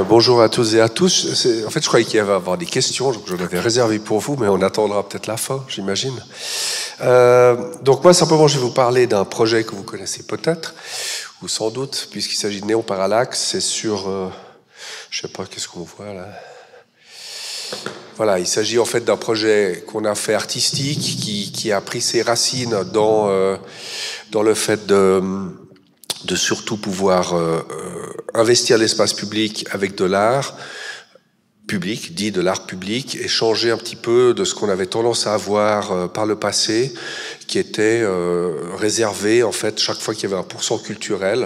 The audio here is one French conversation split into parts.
Bonjour à tous et à tous. En fait, je croyais qu'il y avait à avoir des questions, donc je l'avais réservé pour vous, mais on attendra peut-être la fin, j'imagine. Donc moi, simplement, je vais vous parler d'un projet que vous connaissez peut-être, ou sans doute, puisqu'il s'agit de Néon Parallax. C'est sur, je sais pas, qu'est-ce qu'on voit là. Voilà, il s'agit en fait d'un projet qu'on a fait artistique, qui a pris ses racines dans le fait de surtout pouvoir investir l'espace public avec de l'art public, dit de l'art public, et changer un petit peu de ce qu'on avait tendance à avoir par le passé, qui était réservé, en fait, chaque fois qu'il y avait un pourcent culturel.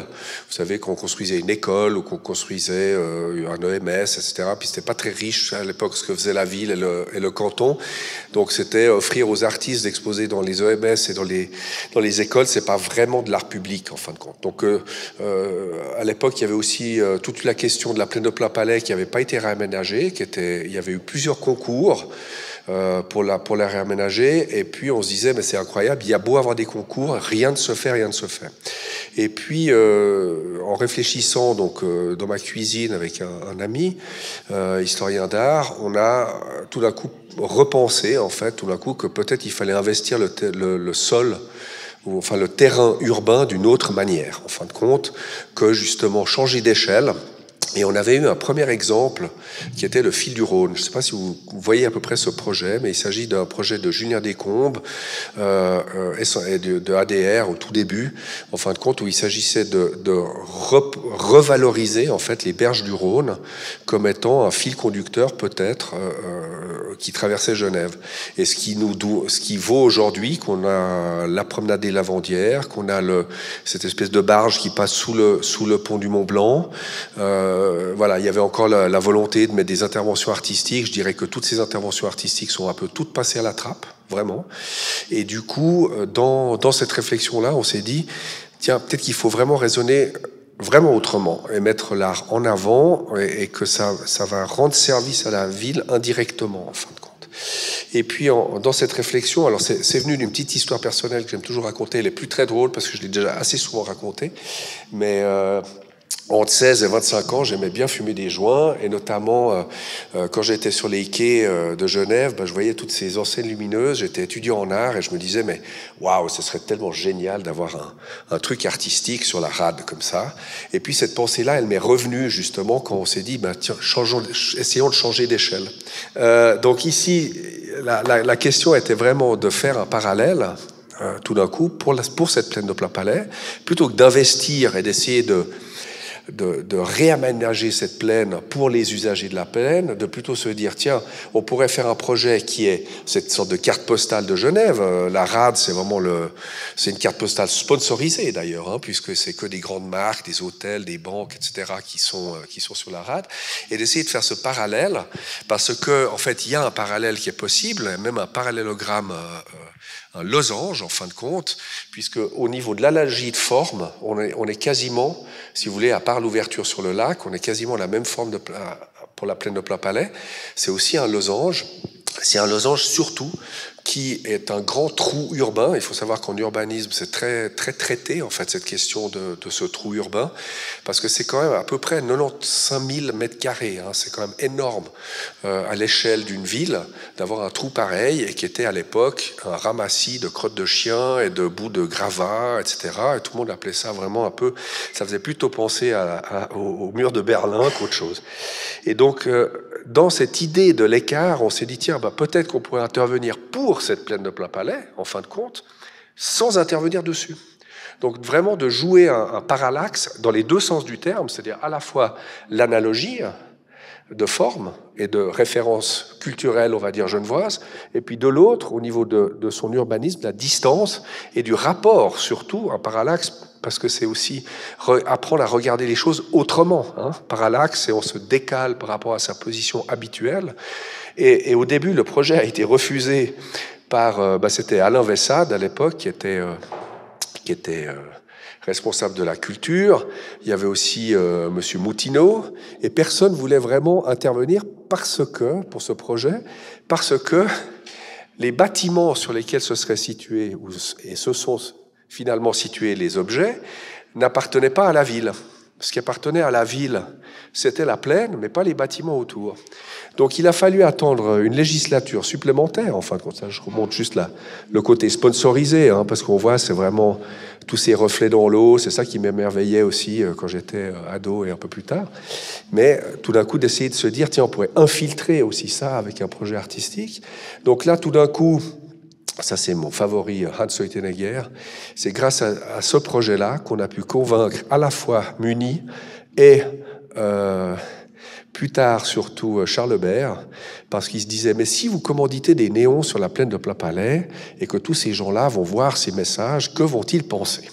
Vous savez, qu'on construisait une école ou qu'on construisait un EMS, etc. Puis c'était pas très riche à l'époque ce que faisait la ville et le canton. Donc c'était offrir aux artistes d'exposer dans les EMS et dans les écoles. C'est pas vraiment de l'art public, en fin de compte. Donc à l'époque, il y avait aussi toute la question de la plaine de Plain-Palais qui n'avait pas été réaménagée. Il y avait eu plusieurs concours pour la réaménager, et puis on se disait mais c'est incroyable, il y a beau avoir des concours, rien ne se fait. Et puis en réfléchissant donc dans ma cuisine avec un ami historien d'art, on a tout d'un coup repensé en fait que peut-être il fallait investir le sol, ou enfin le terrain urbain d'une autre manière, en fin de compte, que justement changer d'échelle. Et on avait eu un premier exemple qui était le fil du Rhône. Je ne sais pas si vous voyez à peu près ce projet, mais il s'agit d'un projet de Julien Descombes et de ADR au tout début, en fin de compte, où il s'agissait de revaloriser en fait les berges du Rhône comme étant un fil conducteur peut-être qui traversait Genève. Et ce qui vaut aujourd'hui qu'on a la promenade des Lavandières, qu'on a cette espèce de barge qui passe sous le pont du Mont Blanc. Voilà, il y avait encore la volonté de mettre des interventions artistiques. Je dirais que toutes ces interventions artistiques sont un peu toutes passées à la trappe, vraiment. Et du coup, dans cette réflexion-là, on s'est dit, tiens, peut-être qu'il faut vraiment raisonner vraiment autrement et mettre l'art en avant, et que ça va rendre service à la ville indirectement, en fin de compte. Et puis, dans cette réflexion, alors c'est venu d'une petite histoire personnelle que j'aime toujours raconter. Elle est plus très drôle parce que je l'ai déjà assez souvent racontée, mais entre 16 et 25 ans, j'aimais bien fumer des joints, et notamment quand j'étais sur les quais de Genève, je voyais toutes ces enseignes lumineuses. J'étais étudiant en art et je me disais, mais waouh, ce serait tellement génial d'avoir un truc artistique sur la rade comme ça. Et puis cette pensée-là, elle m'est revenue justement quand on s'est dit, tiens, essayons de changer d'échelle. Donc ici, la question était vraiment de faire un parallèle. Tout d'un coup, pour cette plaine de Plain-Palais, plutôt que d'investir et d'essayer de réaménager cette plaine pour les usagers de la plaine, de plutôt se dire, tiens, on pourrait faire un projet qui est cette sorte de carte postale de Genève. La rade, c'est une carte postale sponsorisée d'ailleurs, puisque c'est que des grandes marques, des hôtels, des banques, etc., qui sont sur la rade, et d'essayer de faire ce parallèle, parce que en fait, il y a un parallèle qui est possible, même un parallélogramme, un losange en fin de compte, puisque au niveau de l'analogie de forme, on est quasiment, si vous voulez, à part l'ouverture sur le lac, on est quasiment la même forme pour la plaine de Plain-Palais. C'est aussi un losange. C'est un losange surtout qui est un grand trou urbain. Il faut savoir qu'en urbanisme, c'est très, très traité, en fait, cette question de ce trou urbain, parce que c'est quand même à peu près 95 000 mètres carrés. C'est quand même énorme à l'échelle d'une ville d'avoir un trou pareil, et qui était à l'époque un ramassis de crottes de chiens et de bouts de gravats, etc. Et tout le monde appelait ça vraiment un peu... Ça faisait plutôt penser au mur de Berlin qu'autre chose. Et donc, dans cette idée de l'écart, on s'est dit, tiens, peut-être qu'on pourrait intervenir pour cette plaine de Plain-Palais, en fin de compte, sans intervenir dessus. Donc vraiment de jouer un parallaxe dans les deux sens du terme, c'est-à-dire à la fois l'analogie de forme et de référence culturelle, on va dire genevoise, et puis de l'autre, au niveau de son urbanisme, la distance et du rapport, surtout, un parallaxe, parce que c'est aussi apprendre à regarder les choses autrement. Parallaxe, c'est on se décale par rapport à sa position habituelle. Et au début, le projet a été refusé par... c'était Alain Vessade, à l'époque, qui était responsable de la culture, il y avait aussi Monsieur Moutineau, et personne voulait vraiment intervenir pour ce projet, parce que les bâtiments sur lesquels se seraient situés, et se sont finalement situés les objets, n'appartenaient pas à la ville. Ce qui appartenait à la ville, c'était la plaine, mais pas les bâtiments autour. Donc il a fallu attendre une législature supplémentaire, en fin de compte. Ça, je remonte juste là, le côté sponsorisé, hein, parce qu'on voit, c'est vraiment tous ces reflets dans l'eau, c'est ça qui m'émerveillait aussi quand j'étais ado et un peu plus tard. Mais tout d'un coup, d'essayer de se dire, tiens, on pourrait infiltrer aussi ça avec un projet artistique. Donc là, tout d'un coup, ça c'est mon favori, Hans Leutenegger, c'est grâce à ce projet-là qu'on a pu convaincre à la fois Muni et plus tard surtout Charles Bert, parce qu'il se disait, mais si vous commanditez des néons sur la plaine de Plainpalais et que tous ces gens-là vont voir ces messages, que vont-ils penser ?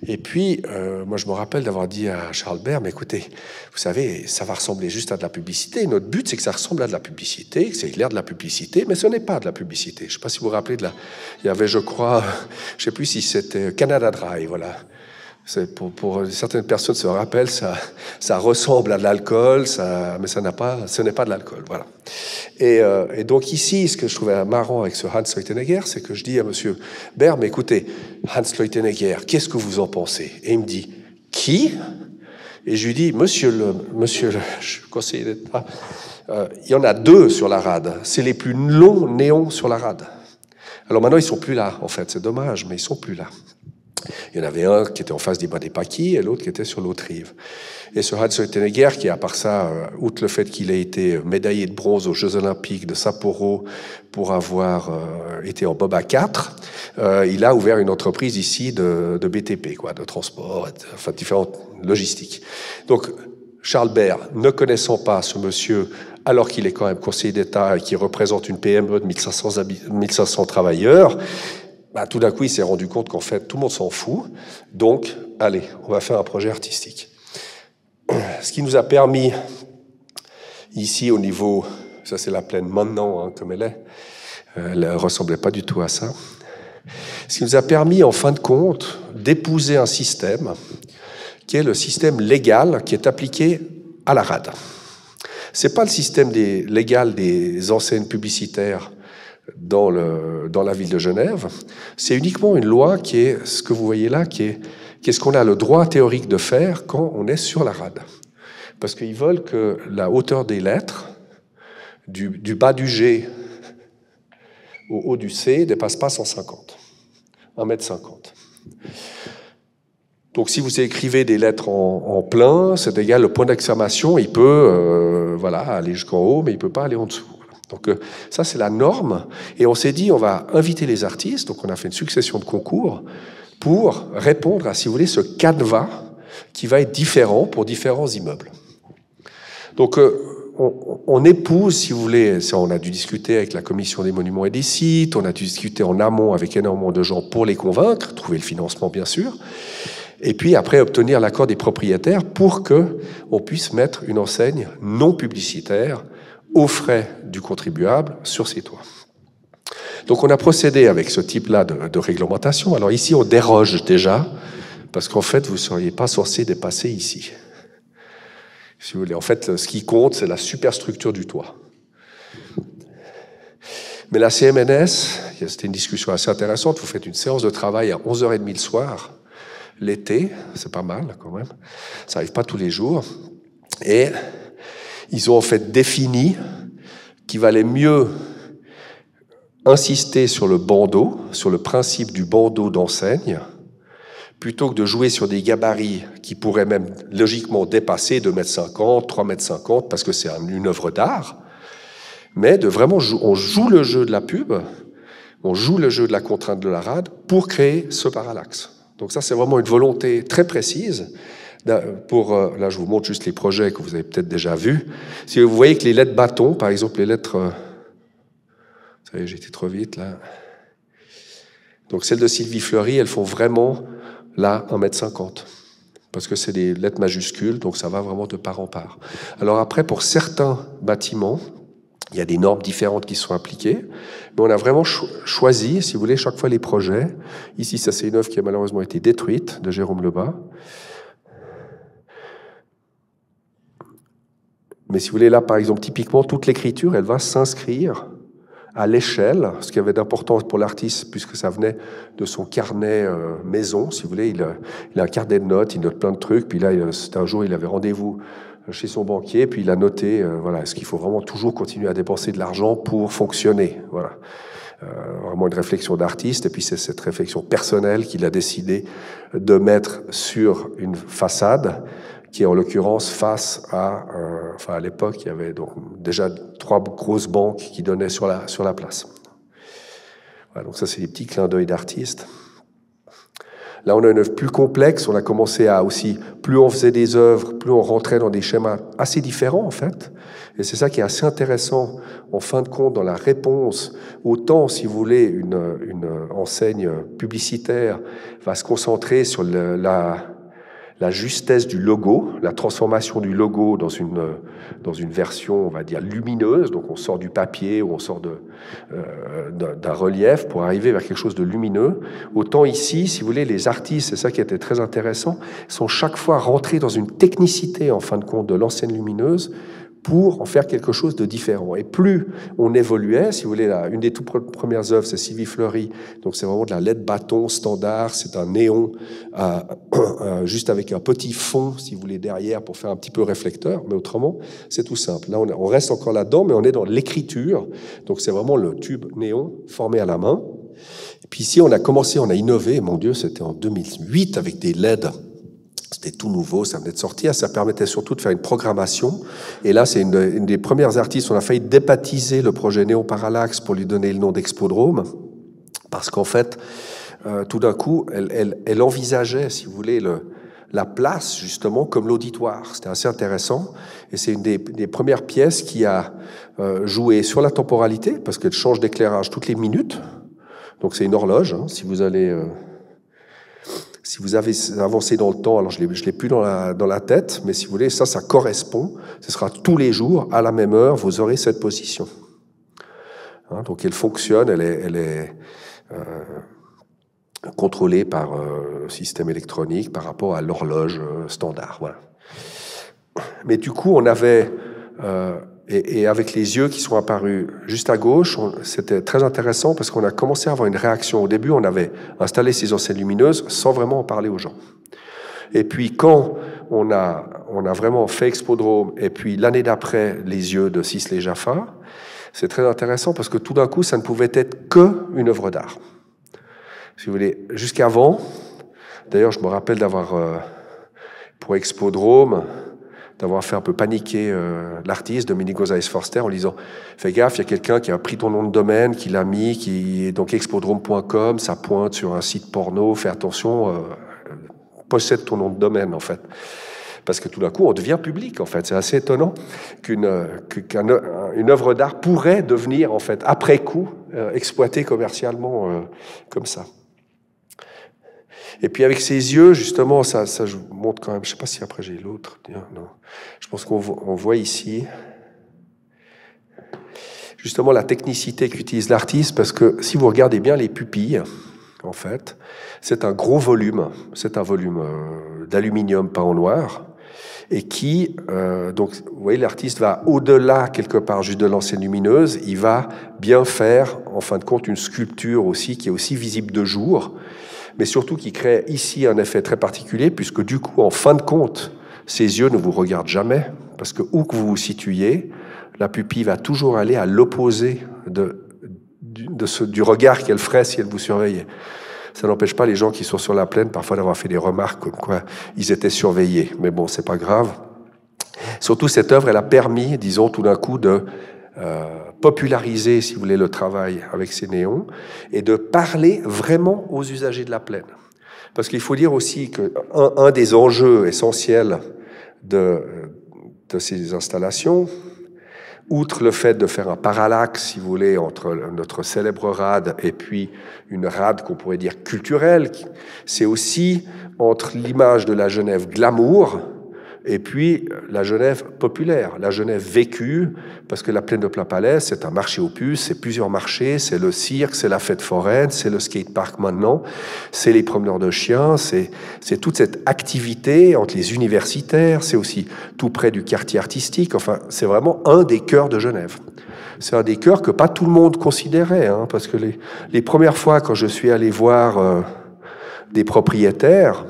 Et puis, moi, je me rappelle d'avoir dit à Charles Bert, mais écoutez, vous savez, ça va ressembler juste à de la publicité. Notre but, c'est que ça ressemble à de la publicité, que c'est l'air de la publicité, mais ce n'est pas de la publicité. Je ne sais pas si vous vous rappelez il y avait, je crois, je ne sais plus si c'était Canada Dry, voilà. Pour certaines personnes se rappellent, ça ressemble à de l'alcool, mais ce n'est pas de l'alcool, voilà. Et donc ici, ce que je trouvais marrant avec ce Hans Leutenegger, c'est que je dis à Monsieur Bert, mais écoutez, Hans Leutenegger, qu'est-ce que vous en pensez? Et il me dit, qui? Et je lui dis, monsieur le conseiller d'État, il y en a 2 sur la rade. C'est les plus longs néons sur la rade. Alors maintenant, ils sont plus là, en fait. C'est dommage, mais ils sont plus là. Il y en avait un qui était en face des paquis et l'autre qui était sur l'autre rive. Et ce Hans Leutenegger, qui à part ça, outre le fait qu'il a été médaillé de bronze aux Jeux Olympiques de Sapporo pour avoir été en bob à 4, il a ouvert une entreprise ici de BTP, quoi, de transport, enfin différentes logistiques. Donc Charles Bert, ne connaissant pas ce monsieur, alors qu'il est quand même conseiller d'État et qui représente une PME de 1500 travailleurs, bah, tout d'un coup, il s'est rendu compte qu'en fait, tout le monde s'en fout. Donc, allez, on va faire un projet artistique. Ce qui nous a permis, ici, au niveau... Ça, c'est la plaine maintenant, hein, comme elle est. Elle ne ressemblait pas du tout à ça. Ce qui nous a permis, en fin de compte, d'épouser un système qui est le système légal qui est appliqué à la rade. Ce n'est pas le système légal des enseignes publicitaires dans la ville de Genève, c'est uniquement une loi qui est ce que vous voyez là, qui est ce qu'on a le droit théorique de faire quand on est sur la rade. Parce qu'ils veulent que la hauteur des lettres, du bas du G au haut du C, ne dépasse pas 150, 1,50 m. Donc si vous écrivez des lettres en plein, c'est égal, le point d'exclamation, il peut voilà, aller jusqu'en haut, mais il ne peut pas aller en dessous. Donc ça, c'est la norme. Et on s'est dit, on va inviter les artistes. Donc on a fait une succession de concours pour répondre à, si vous voulez, ce canevas qui va être différent pour différents immeubles. Donc on épouse, si vous voulez, ça, on a dû discuter avec la commission des monuments et des sites, on a dû discuter en amont avec énormément de gens pour les convaincre, trouver le financement bien sûr, et puis après obtenir l'accord des propriétaires pour qu'on puisse mettre une enseigne non publicitaire aux frais du contribuable sur ces toits. Donc on a procédé avec ce type-là de réglementation. Alors ici, on déroge déjà, parce qu'en fait, vous ne seriez pas censé dépasser ici. Si vous voulez. En fait, ce qui compte, c'est la superstructure du toit. Mais la CMNS, c'était une discussion assez intéressante, vous faites une séance de travail à 11h30 le soir, l'été, c'est pas mal quand même, ça n'arrive pas tous les jours, et ils ont en fait défini qu'il valait mieux insister sur le bandeau, sur le principe du bandeau d'enseigne, plutôt que de jouer sur des gabarits qui pourraient même logiquement dépasser 2,50 m, 3,50 m, parce que c'est une œuvre d'art, mais de vraiment, on joue le jeu de la pub, on joue le jeu de la contrainte de la rade pour créer ce parallaxe. Donc ça, c'est vraiment une volonté très précise. Là, je vous montre juste les projets que vous avez peut-être déjà vus. Si vous voyez que les lettres bâtons, par exemple, les lettres... Vous savez, j'ai été trop vite, là. Donc, celles de Sylvie Fleury, elles font vraiment, là, 1,50 m. Parce que c'est des lettres majuscules, donc ça va vraiment de part en part. Alors après, pour certains bâtiments, Il y a des normes différentes qui sont appliquées, mais on a vraiment choisi, si vous voulez, chaque fois les projets. Ici, ça c'est une œuvre qui a malheureusement été détruite, de Jérôme Lebas. Mais si vous voulez, là, par exemple, typiquement, toute l'écriture, elle va s'inscrire à l'échelle, ce qui avait d'importance pour l'artiste, puisque ça venait de son carnet maison, si vous voulez. Il a un carnet de notes, il note plein de trucs, puis là, c'était un jour, il avait rendez-vous chez son banquier, puis il a noté, voilà, est-ce qu'il faut vraiment toujours continuer à dépenser de l'argent pour fonctionner, voilà. Vraiment une réflexion d'artiste, et puis c'est cette réflexion personnelle qu'il a décidé de mettre sur une façade, qui est en l'occurrence face à, enfin à l'époque, il y avait donc déjà 3 grosses banques qui donnaient sur la place. Voilà, donc ça, c'est des petits clins d'œil d'artistes. Là, on a une œuvre plus complexe. On a commencé à aussi, plus on faisait des œuvres, plus on rentrait dans des schémas assez différents, en fait. Et c'est ça qui est assez intéressant, en fin de compte, dans la réponse. Autant, si vous voulez, une enseigne publicitaire va se concentrer sur la justesse du logo, la transformation du logo dans une version, on va dire, lumineuse. Donc on sort du papier ou on sort d'un relief pour arriver vers quelque chose de lumineux. Autant ici, si vous voulez, les artistes, c'est ça qui était très intéressant, sont chaque fois rentrés dans une technicité, en fin de compte, de l'enseigne lumineuse pour en faire quelque chose de différent. Et plus on évoluait, si vous voulez, une des toutes premières œuvres, c'est Sylvie Fleury, donc c'est vraiment de la LED bâton standard, c'est un néon juste avec un petit fond, si vous voulez, derrière pour faire un petit peu réflecteur, mais autrement, c'est tout simple. Là, on reste encore là-dedans, mais on est dans l'écriture, donc c'est vraiment le tube néon formé à la main. Et puis ici, on a innové, mon Dieu, c'était en 2008 avec des LED. C'était tout nouveau, ça venait de sortir, ça permettait surtout de faire une programmation. Et là, c'est une des premières artistes, on a failli débaptiser le projet Néon Parallaxe pour lui donner le nom d'Expodrome, parce qu'en fait, tout d'un coup, elle envisageait, si vous voulez, la place, justement, comme l'auditoire. C'était assez intéressant. Et c'est une des premières pièces qui a joué sur la temporalité, parce qu'elle change d'éclairage toutes les minutes. Donc c'est une horloge, hein, si vous allez... Si vous avez avancé dans le temps, alors je l'ai plus dans la tête, mais si vous voulez, ça correspond. Ce sera tous les jours, à la même heure, vous aurez cette position. Hein, donc elle fonctionne, elle est contrôlée par système électronique par rapport à l'horloge standard. Voilà. Mais du coup, on avait... Et avec les yeux qui sont apparus juste à gauche, c'était très intéressant parce qu'on a commencé à avoir une réaction. Au début, on avait installé ces enseignes lumineuses sans vraiment en parler aux gens. Et puis quand on a vraiment fait Expodrome, et puis l'année d'après, les yeux de Sisley Jaffa, c'est très intéressant parce que tout d'un coup, ça ne pouvait être qu'une œuvre d'art. Si vous voulez, jusqu'avant, d'ailleurs, je me rappelle d'avoir, pour Expodrome, d'avoir fait un peu paniquer l'artiste, Dominique Gonzalez-Forster, en lui disant « Fais gaffe, il y a quelqu'un qui a pris ton nom de domaine, qui l'a mis, qui est donc expodrome.com, ça pointe sur un site porno, fais attention, possède ton nom de domaine, en fait. » Parce que tout d'un coup, on devient public, en fait. C'est assez étonnant qu'une œuvre d'art pourrait devenir, en fait, après coup, exploitée commercialement comme ça. Et puis avec ses yeux, justement, ça je vous montre quand même, je ne sais pas si après j'ai l'autre, non. Je pense qu'on voit ici, justement, la technicité qu'utilise l'artiste, parce que si vous regardez bien les pupilles, en fait, c'est un gros volume, c'est un volume d'aluminium peint en noir, et qui, donc, vous voyez, l'artiste va au-delà, quelque part, juste de l'enseigne lumineuse, il va bien faire, en fin de compte, une sculpture aussi, qui est aussi visible de jour, mais surtout qui crée ici un effet très particulier, puisque du coup, en fin de compte, ses yeux ne vous regardent jamais, parce que où que vous vous situiez, la pupille va toujours aller à l'opposé du regard qu'elle ferait si elle vous surveillait. Ça n'empêche pas les gens qui sont sur la plaine parfois d'avoir fait des remarques comme quoi ils étaient surveillés, mais bon, c'est pas grave. Surtout, cette œuvre, elle a permis, disons, tout d'un coup, de populariser, si vous voulez, le travail avec ces néons et de parler vraiment aux usagers de la plaine. Parce qu'il faut dire aussi qu'un des enjeux essentiels de ces installations, outre le fait de faire un parallaxe, si vous voulez, entre notre célèbre rade et puis une rade qu'on pourrait dire culturelle, c'est aussi entre l'image de la Genève glamour et puis la Genève populaire, la Genève vécue, parce que la plaine de Plain-Palais, c'est un marché aux puces, c'est plusieurs marchés, c'est le cirque, c'est la fête foraine, c'est le skatepark maintenant, c'est les promeneurs de chiens, c'est toute cette activité entre les universitaires, c'est aussi tout près du quartier artistique, enfin, c'est vraiment un des cœurs de Genève. C'est un des cœurs que pas tout le monde considérait, hein, parce que les premières fois quand je suis allé voir des propriétaires,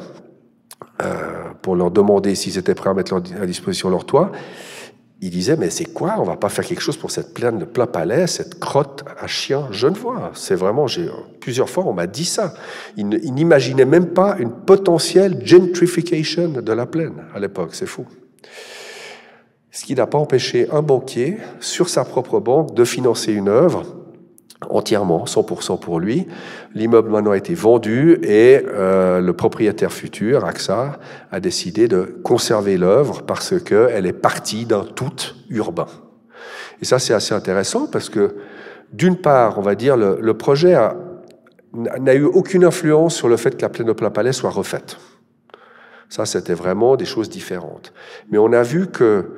pour leur demander s'ils étaient prêts à mettre à disposition leur toit, ils disaient, mais c'est quoi? On va pas faire quelque chose pour cette plaine de Plain-Palais, cette crotte à chien genevois. C'est vraiment, plusieurs fois, on m'a dit ça. Ils n'imaginaient même pas une potentielle gentrification de la plaine à l'époque. C'est fou. Ce qui n'a pas empêché un banquier, sur sa propre banque, de financer une œuvre entièrement, 100% pour lui. L'immeuble maintenant a été vendu et le propriétaire futur, AXA, a décidé de conserver l'œuvre parce qu'elle est partie d'un tout urbain. Et ça, c'est assez intéressant parce que, d'une part, on va dire, le projet n'a eu aucune influence sur le fait que la plaine de Plain-Palais soit refaite. Ça, c'était vraiment des choses différentes. Mais on a vu que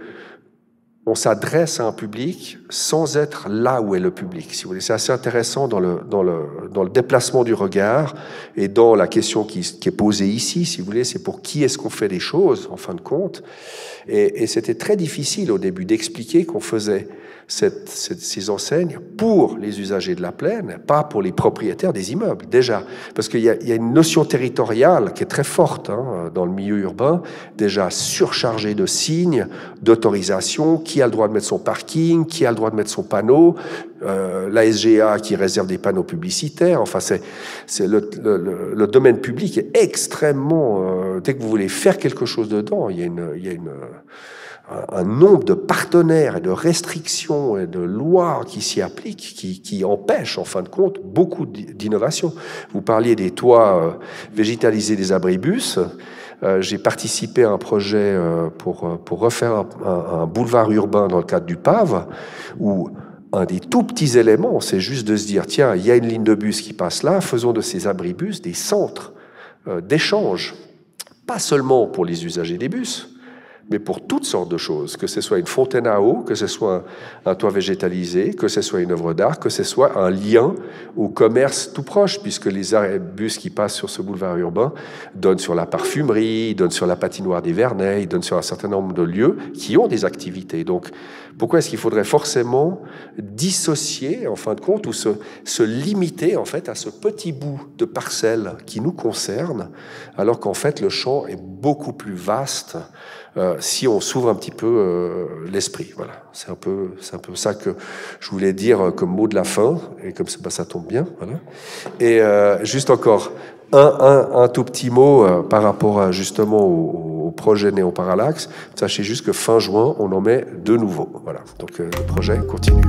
on s'adresse à un public sans être là où est le public, si vous voulez. C'est assez intéressant dans le déplacement du regard et dans la question qui est posée ici, si vous voulez, c'est pour qui est-ce qu'on fait les choses, en fin de compte. Et c'était très difficile au début d'expliquer qu'on faisait ces enseignes pour les usagers de la plaine, pas pour les propriétaires des immeubles, déjà. Parce qu'il y a une notion territoriale qui est très forte hein, dans le milieu urbain, déjà surchargée de signes, d'autorisation, qui a le droit de mettre son parking, qui a le droit de mettre son panneau, la SGA qui réserve des panneaux publicitaires. Enfin, le domaine public est extrêmement... dès que vous voulez faire quelque chose dedans, il y a un nombre de partenaires et de restrictions et de lois qui s'y appliquent, qui empêchent, en fin de compte, beaucoup d'innovation. Vous parliez des toits végétalisés des abribus. J'ai participé à un projet pour refaire un boulevard urbain dans le cadre du PAV, où un des tout petits éléments, c'est juste de se dire, tiens, il y a une ligne de bus qui passe là, faisons de ces abribus des centres d'échange, pas seulement pour les usagers des bus, mais pour toutes sortes de choses, que ce soit une fontaine à eau, que ce soit un toit végétalisé, que ce soit une œuvre d'art, que ce soit un lien au commerce tout proche, puisque les bus qui passent sur ce boulevard urbain donnent sur la parfumerie, donnent sur la patinoire des Vernets, donnent sur un certain nombre de lieux qui ont des activités. Donc, pourquoi est-ce qu'il faudrait forcément dissocier, en fin de compte, ou se limiter, en fait, à ce petit bout de parcelle qui nous concerne, alors qu'en fait, le champ est beaucoup plus vaste si on s'ouvre un petit peu l'esprit. Voilà, c'est un peu ça que je voulais dire comme mot de la fin, et comme ça tombe bien. Voilà. Et juste encore un tout petit mot par rapport justement au projet Néon Parallax. Sachez juste que fin juin, on en met de nouveaux. Voilà, donc le projet continue.